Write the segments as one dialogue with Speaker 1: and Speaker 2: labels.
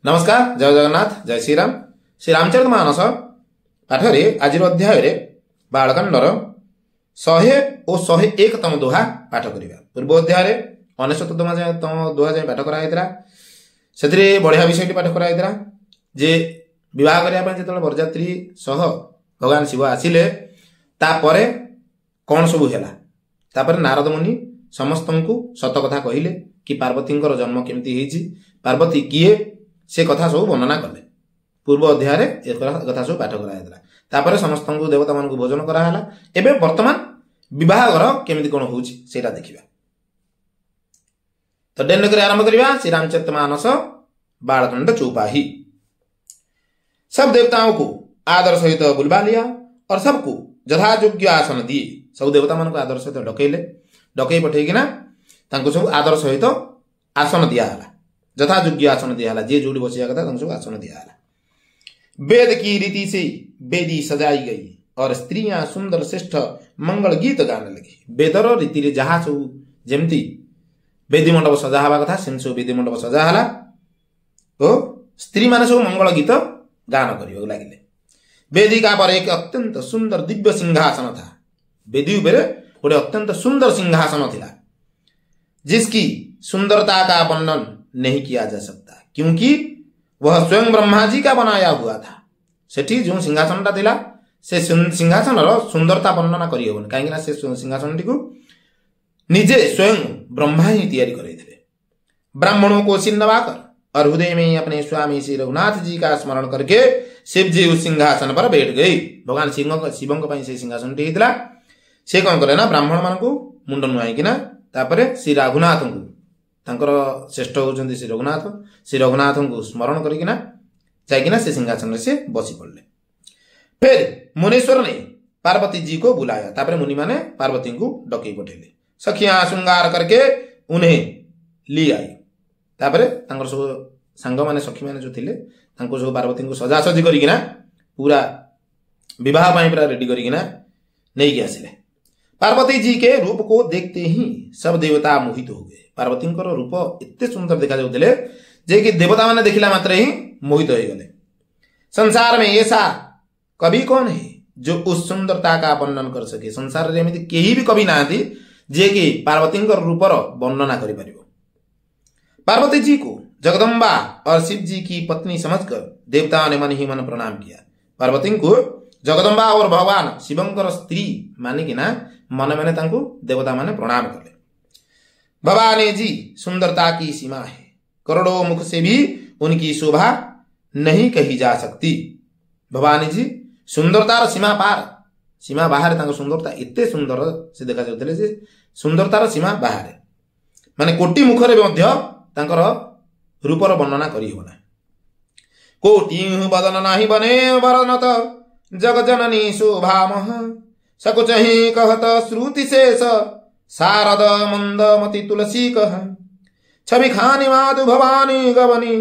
Speaker 1: नमस्कार, जय जगन्नाथ, जय श्रीराम। श्री रामचरितमानस पाठरे आज अध्याय बालकांडर 100 और 101तम दोहा पाठ करिबा। पूर्व अध्याय 99तम दोहा जाय पाठ कराइतरा। सेथिरे बढ़िया विषयटी पाठ कराइतरा जे विवाह करिया पय जेतले बरजात्री सह भगवान शिव आसिले तापरे कोन सब हेला। तापरे नारद मुनि समस्तंकु सत कथा कहिले कि पार्वतींकर जन्म केमती हेछि, पार्वती किए से कथा सब वर्णना कले। पूर्व अध्याय कथा सब पाठ कराइतरा। तापरे समस्त देवता मान भोजन कराला। एबे वर्तमान विवाहर केमती कोन होछि सेटा देखिबा। तो डेन करे आरंभ करिबा। श्री रामचरितमानस बालकांड चौपाही। सब देवताओं को आदर सहित बुलवा लिया और सबको यथायोग्य आसन दिए। सब देवता मान को आदर सहित डकैले, डकई पठेकिना तांको सब आदर सहित आसन दियाला, यथायोग्य आसन दियाला। जे जोड़ी बसिया कथा तांको सब आसन दियाला। वेद की रीति से वेदी सजाई गई और स्त्रियां सुंदर श्रेष्ठ मंगल गीत गाने लगी। वेदर रीति रे जहा सब जेमती वेदी मंडप सजा हवा कथा सेम सब वेदी मंडप सजा हला ओ स्त्री माने सब मंगल गीत गान करियो लागिले। वेदिका पर एक अत्यंत सुंदर दिव्य सिंहासन था। वेदी ऊपर गोटे अत्यंत सुंदर सिंहासन थिला, जिसकी सुंदरता का वर्णन नहीं किया जा सकता, क्योंकि वह स्वयं ब्रह्मा जी का बनाया हुआ था। सेठी जो सिंहासन टा थिला से सिंहासन सुंदरता वर्णना करि होबन, काहेकि ना से सिंहासन टी को निजे स्वयं ब्रह्मा ही तैयारी करे थे। ब्राह्मणों को सिर नवाकर और हृदय में अपने स्वामी श्री रघुनाथ जी का स्मरण करके शिव जी उस सिंहासन पर बैठ गए। भगवान शिवंक पई से सिंहासन टी हितला। से कौन करे ना ब्राह्मण मान को मुंड नुआई कि ना तापरे श्री रघुनाथ को तांकर श्रेष्ठ होउचंदी श्री रघुनाथ को स्मरण करिकिना जाइकिना से सिंहासन से बसी पड़ले। फिर मुनीश्वर ने पार्वती जी को बुलाया। तापरे मुनि माने पार्वती को डकई पठेले। सखियां श्रृंगार करके उन्हें ली आई। तापरे तांकर सब सांग माने सखी माने जो थिले तांको सब पार्वती को सजा सजी करिकिना पूरा विवाह पाई पूरा रेडी करिकिना नहीं के आसिले। पार्वती जी के रूप को देखते ही सब देवता मोहित हो गए। पार्वती रूप एते सुंदर देखा जाउतिले जे कि देवता माने देखिला मात्र ही मोहित हो गए। संसार में ऐसा कवि कौन है जो उस सुंदरता का वर्णन कर सके। संसार रे एमिति केही भी कवि नाथि जे कि पार्वती रूपर वर्णना करि परिबो। पार्वती जी को जगदम्बा और शिव जी की पत्नी समझकर देवताओं ने मन ही मन प्रणाम किया। पार्वती को जगदम्बा और भगवान शिवंकर स्त्री मानिकिना मन मने तांको देवता माने प्रणाम कले। भवानी जी सुंदरता की सीमा है, करोड़ों मुख से भी उनकी शोभा नहीं कही जा सकती। भवानी जी सुंदरतार सीमा बाहर तांको सुंदरता एते सुंदर से देखा जाउतले जे सुंदरतार सीमा बाहर माने कोटि मुखरे मध्य तांकर रूपर वर्णना करी होना। कोटि बदन नाही बने वरनत जग जननी शोभामह सकुच ही कहत श्रुति शेष शारद मंद मति तुलसी कह छवि खानी माधु भवानी गवनी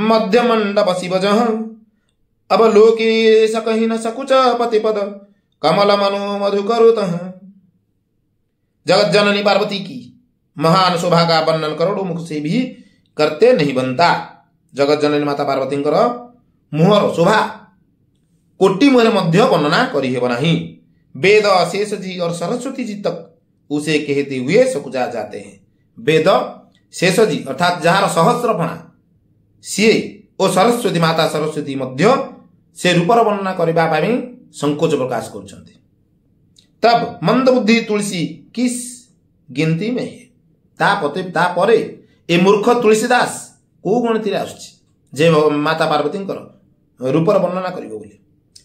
Speaker 1: मध्य मंडप शिव जह अब लोके सकहि न सकुच पति पद कमल मनु मधु करुतः। जगत जननी पार्वती की महान शोभा का वर्णन करोड़ों मुख से भी करते नहीं बनता। जगत जननी माता पार्वती मुहर शोभा कोटि मुहर मध्य वर्णना करी हेब नहीं। वेद शेष जी और सरस्वती जी तक उसे कहते हुए सकुचा जाते हैं। वेद शेष जी अर्थात जार सहस्रफणा सी और सरस्वती माता सरस्वती मध्य से रूपर वर्णना करबा पाई संकोच प्रकाश करछन्ते। तब मंद बुद्धि तुलसी किस गिनती में है। तापरे ए मूर्ख तुलसीदास को गणति आसुछि जे माता पार्वती रूपर वर्णना करिबो बोले।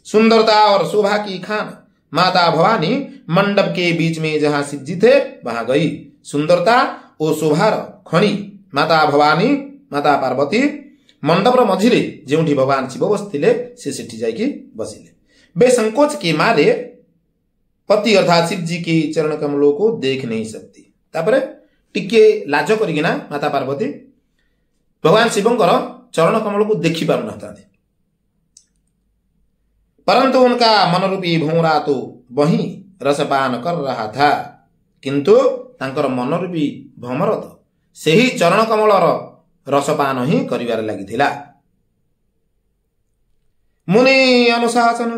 Speaker 1: सुंदरता और शोभा की खान माता भवानी मंडप के बीच में जहां शिव जी थे वहां गई। सुंदरता और शोभार खणी माता भवानी माता पार्वती मंडपर मझिरे जेउठी भगवान शिव बसथिले से सेठी जाइकी बसिले। बे संकोच के मारे पति अर्थात शिव जी के चरण कमलों को देख नहीं सकती। तापरे टिके लाज करिकिना माता पार्वती भगवान शिवंकर चरण कमल को देखि पारु नथा। परंतु उनका मनरूपी भौरा तो वही रसपान कर रहा था, किंतु तांकर मनरूपी भमर तो से ही चरण कमलर रसपान ही करिवार लागिथिला। मुनि अनुशासन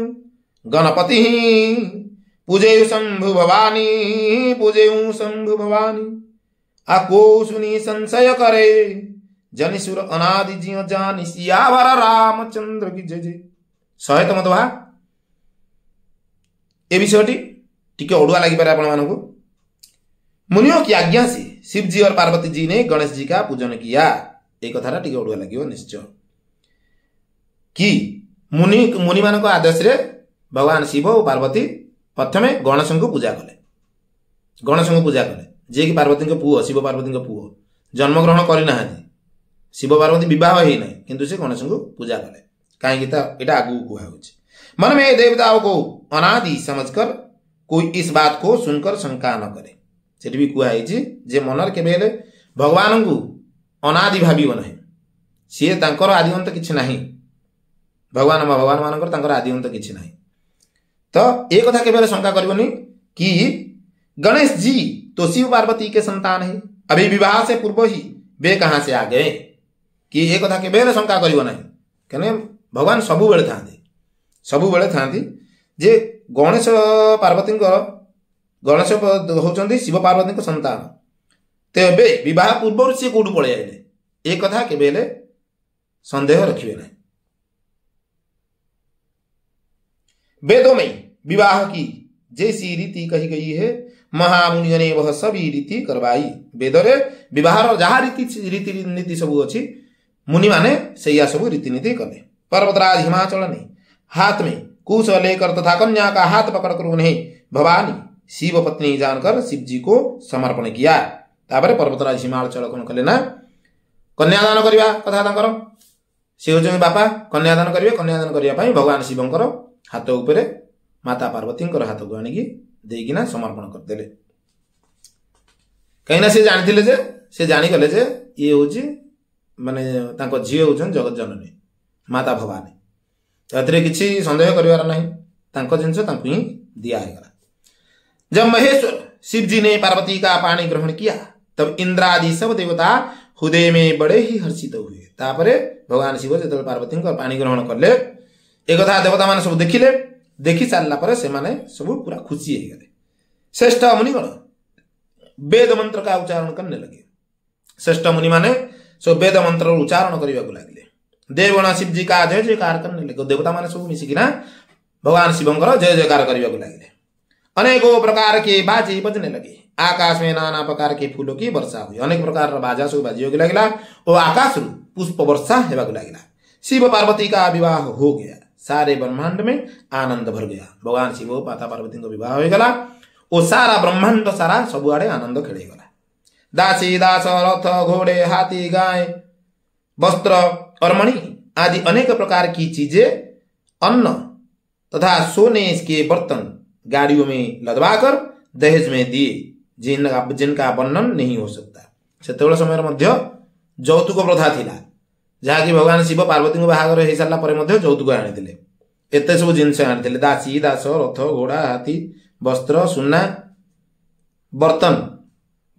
Speaker 1: गणपति पूजे शंभु भवानी पूजेऊ शंभु भवानी आको सुनी संशय करे जनिसुर अनादि जियो जानी सियावर रामचंद्र की जय जय। 100तम दोहा ए विषयटी टिके ओडुआ लगी पारे आपण मानकु। मुनियों की आज्ञा से शिव जी और पार्वती जी ने गणेश जी का पूजन किया। एक कथाटा टिके ओडुआ लगियो निश्चय कि मुनि मानक आदेश रे भगवान शिव और पार्वती प्रथमे गणेश को पूजा कले। गणेश को पूजा कले जे कि पार्वती को पुओ शिव पार्वती को पुओ जन्म ग्रहण करि नाहांती। शिव पार्वती विवाह ही नहीं किंतु से गणेश को पूजा कले कहीं एटा आगु कुहा होछि। मन में देवताओं को अनादि समझकर कोई इस बात को सुनकर शंका न करे। सेठी भी कुहा होछि जे मनर केबेले भगवान को अनादि भाबिबो नहीं। सी तांकर आदि अंत किछि नाही। भगवान मानकर तांकर आदि अंत किछि नाही। तो ए कथा केबेले शंका करबोनी कि गणेश जी तो शिव पार्वती के संतान है। अभी विवाह से पूर्व ही वे कहां से आ गए कि एक कथा केबेले शंका करिवो नाही। कने भगवान सबु बेले थांती जे गणेश पार्वती गणेश होचंदी शिव पार्वती संतान। तेबे विवाह पूर्व से कोडु पळे आइले एक कथा केबेले संदेह रखिबे नाही। वेदों में विवाह की जैसी रीति कही गई है महामुनियों ने वह सभी रीति करवाई। वेदरे विवाह जहाँ रीति नीति सब अच्छी मुनि माने सैया सब रीतिनीति कले। पर्वतराज हिमाचल ने हाथ में कुश लेकर तथा कन्या का हाथ पकड़कर उन्हें भवानी शिव पत्नी जानकर शिव जी को समर्पण किया। तापर पर्वतराज हिमाचल कौन कले ना कन्यादान करवा कथा तांकर से होचन बापा कन्यादान करिवे। कन्यादान करिया पई भगवान शिवंकर हाथ उपरे माता पार्वती हाथ को आनिकी देकिना समर्पण करदेले। कहीं से जानिथिले जे से जानिगले जे ये होची माने तांको झियो होचन जगत जननी माता भवानी। एतरे किछि संदेह करिवार नाही। तांको जिंस तांको ही दिया हैगला। जब महेश्वर शिव जी ने पार्वती का पाणी ग्रहण किया तब इंद्र आदि सब देवता हृदय में बड़े ही हर्षित हुए। तापरे भगवान शिव जतल पार्वती को पाणी ग्रहण करले एक कथा देवता माने सब देखिले। देखि सारला पर से माने सब पूरा खुशी हो गए। श्रेष्ठ मुनिगण वेद मंत्र का उच्चारण करने लगे। श्रेष्ठ मुनि माने सब वेद मंत्र उच्चारण करने लगे। देवगण शिव जी का जय जयकार करने लगे। देवता माने सब मिसिकिना भगवान शिवंकर जय जयकार करने लगे। अनेकों प्रकार के बाजे बजने लगे। आकाश में नाना प्रकार के फूलों की वर्षा हुई। अनेक प्रकार बाजा सब बाजी होगे लगला और आकाश पुष्प वर्षा हेबाक लगला। शिव पार्वती का विवाह हो गया। सारे ब्रह्मांड में आनंद भर गया। भगवान शिव माता पार्वती को विवाह हो गला और सारा ब्रह्मांड सारा सबुआड़े आनंद खेले गला। दासी दास रथ घोड़े हाथी गाय वस्त्र और मणि आदि अनेक प्रकार की चीजें अन्न तथा सोने के बर्तन गाड़ियों में लदवाकर दहेज में दिए जिनका वर्णन नहीं हो सकता। सेतेबेले समय मध्य जौतुक प्रथा थिला जहाँकि भगवान शिव पार्वती को बाहागर हो सारा पर जौतुक आनी एत सब जिनस आनी। दासी दास रथ घोड़ा हाथी वस्त्र सुना बर्तन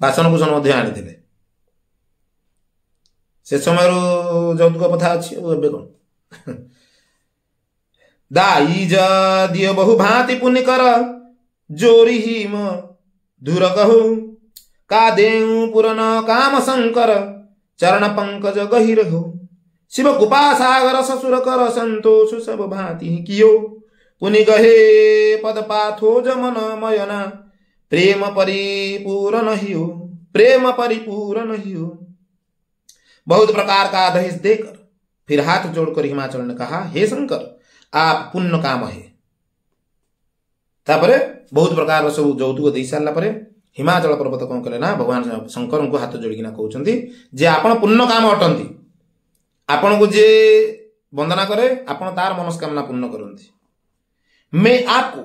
Speaker 1: बासन कुसन आनी। से समय जौतुक प्रथा अच्छी कौन दाई दियो बहु भांति पुण्य कर जोरी ही धुर कहू का देऊ पुरन काम शंकर चरण पंकज गहिर हो। शिव कृपा सागर ससुर कर संतोष सब भांति कियो पुनि गहे पद पाथो जमन मयना प्रेम परिपूर्ण हियो प्रेम परिपूर्ण हियो। बहुत प्रकार का दहेज देकर फिर हाथ जोड़कर हिमाचल ने कहा हे शंकर आप पुण्य काम है। तापरे बहुत प्रकार सब जौतुक दे सारा पर हिमाचल पर्वत कौन कले ना भगवान शंकर को हाथ जोड़िकिना कहउछंती जे आपण पुण्य काम अटंती। आपण को जे वंदना करे आपण तार मनस्कामना पूर्ण करंती। मैं आपको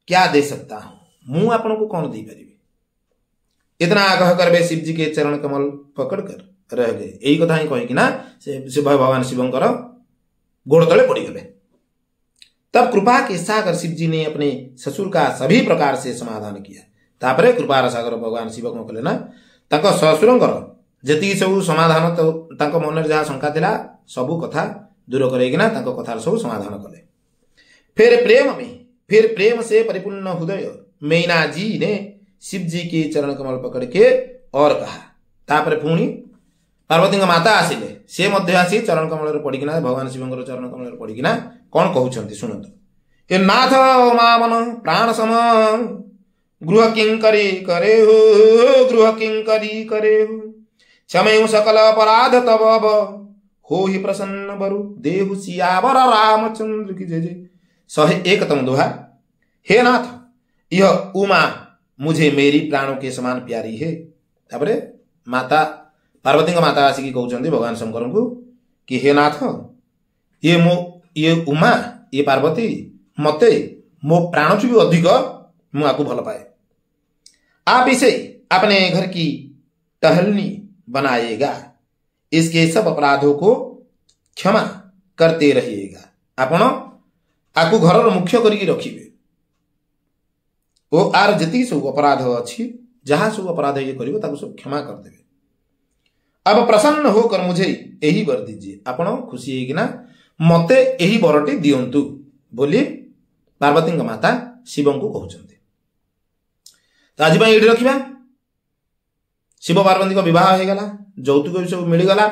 Speaker 1: क्या दे सकता हूं मु आपण को कौन दे परिबे। इतना आग्रह कर वे शिव जी के चरण कमल पकड़कर रह गए। यही कथा ही कही कि ना से भगवान शिवंकर गोड़ तले पड़ी गए। तब कृपा के सागर शिव जी ने अपने ससुर का सभी प्रकार से समाधान किया। तापरे कृपार सागर भगवान शिव कौन कले ना ताको ससुरंकर जति सब समाधान तो ताको मन जहाँ शंका थिला सबू कथा दूर करैकिना ताको कथार सब समाधान कले। फिर प्रेम से परिपूर्ण हृदय मैना जी ने शिव जी के चरण कमल पकड़ के और कहा तापर पुणी पार्वती माता आसिले से मध्य आसी चरण कमल पड़िकिना भगवान शिव चरण कमल पड़िकिना कौन कहते शुणु हे नाथ मामन प्राण सम गृह किंकरी करे हो क्षमयु सकल अपराध तब हो ही प्रसन्न बरु देहु सियावर रामचंद्र की जय जय। 101तम दोहा। हे नाथ यह उमा मुझे मेरी प्राणों के समान प्यारी है। तापरे माता पार्वती माता आसिकी कहते भगवान शंकर को कि हे नाथ ये उमा ये पार्वती मते मो प्राण भी अधिक मुझे भल पाए। आप इसे अपने घर की टहलनी बनाएगा, इसके सब अपराधों को क्षमा करते रहिएगा। आपण आपको घर मुख्य करके रखिए ओ आर जति सब अपराध अच्छी जहां सब अपराध ये करिवो सब क्षमा कर देवे। अब प्रसन्न होकर मुझे यही वर दीजिए। आपण खुशी होकिना मते यही वरटी दियंतु बोली पार्वती माता शिव को कहते। तो आज ये रखा शिव पार्वती को विवाह हो गला, यौतुक भी सब मिलगला।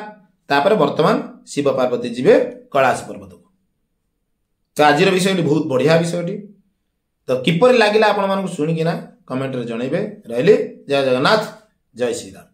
Speaker 1: तापर वर्तमान शिव पार्वती जीवे कैलाश पर्वत को। तो आज विषय बहुत बढ़िया विषयटी। तो किपर लगिला आपण मानक शुणिकिना कमेंट रे जनइबे। रहिले जय जगन्नाथ, जय श्री राम।